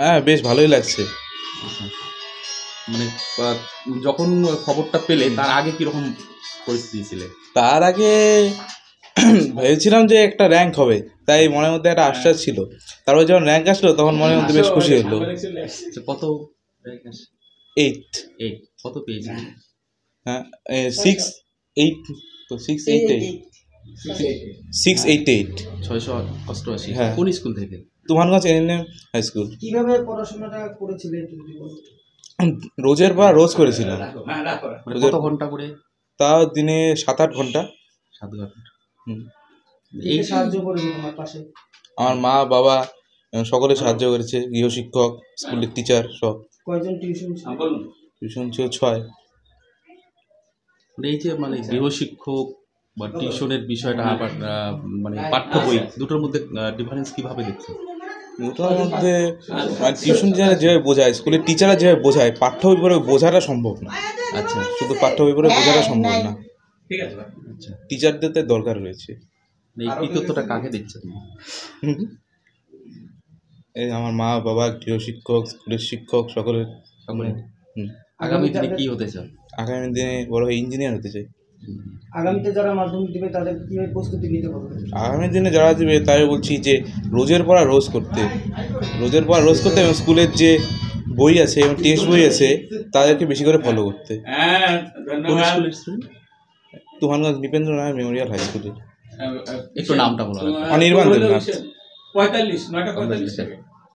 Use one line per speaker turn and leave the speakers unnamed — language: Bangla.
হ্যাঁ, বেশ ভালোই লাগছে।
মানে যখন খবরটা পেলে তার আগে কিরকম পরিস্থিতি ছিল?
তার আগে ভেবেছিলাম যে একটা র্যাঙ্ক হবে, তাই মনের মধ্যে একটা আশ্বাস ছিল। তারপর যখন র্যাঙ্ক আসলো তখন মনের মধ্যে বেশ খুশি হলো।
কত র্যাঙ্ক আসে?
8।
কত পেয়েছি?
হ্যাঁ, 6, 8, তো 688, 688,
688।
হ্যাঁ।
কোন স্কুল থেকে?
Tufanganj NNM high school.
কিভাবে পড়াশোনাটা করেছিলেন?
রোজের পর রোজ করেছিলাম।
মানে কত ঘন্টা করে?
তাও দিনে 7-8 ঘন্টা।
7 ঘন্টা।
এই সাহায্য করেছে তোমার পাশে?
আমার মা বাবা সকলে সাহায্য করেছে, গৃহশিক্ষক, স্কুলের টিচার সব।
কয়জন টিউশন?
টিউশন ছিল 6।
মানে এই যে মানে গৃহশিক্ষক বা টিউশনের বিষয়টা আবার মানে পাঠ্য বই দুটোর মধ্যে ডিফারেন্স কিভাবে দেখছো?
দুটোর মধ্যে টিউশন যেভাবে বোঝায়, স্কুলের টিচাররা যেভাবে বোঝায়, পাঠ্য বই পড়ে বোঝাটা সম্ভব না।
আচ্ছা,
শুধু পাঠ্য বই পড়ে বোঝাটা সম্ভব না।
আচ্ছা।
টিচারদের তো দরকার রয়েছে।
এই কৃতিত্বটা কাকে দিচ্ছে তুমি?
এই আমার মা বাবা, গৃহশিক্ষক, স্কুলের শিক্ষক সকলের।
আগামী দিনে কি হতে চাও?
আগামী দিনে বড় হয়ে ইঞ্জিনিয়ার হতে চাই।
আগামীতে যারা মাধ্যমিক দিবে তাদের কিভাবে প্রস্তুতি নিতে হবে?
আগামী দিনে যারা দেবে তাই বলছি যে রোজের পড়া রোজ করতে, এবং স্কুলের যে বই আছে এবং টেক্সট বই আছে তাদেরকে বেশি করে ফলো করতে।
কোন স্কুলের student?
Tufanganj Nripendra Narayan memorial high স্কুলের।
একটু নামটা বলো।
অনির্বাণ দেবনাথ।
45 9:45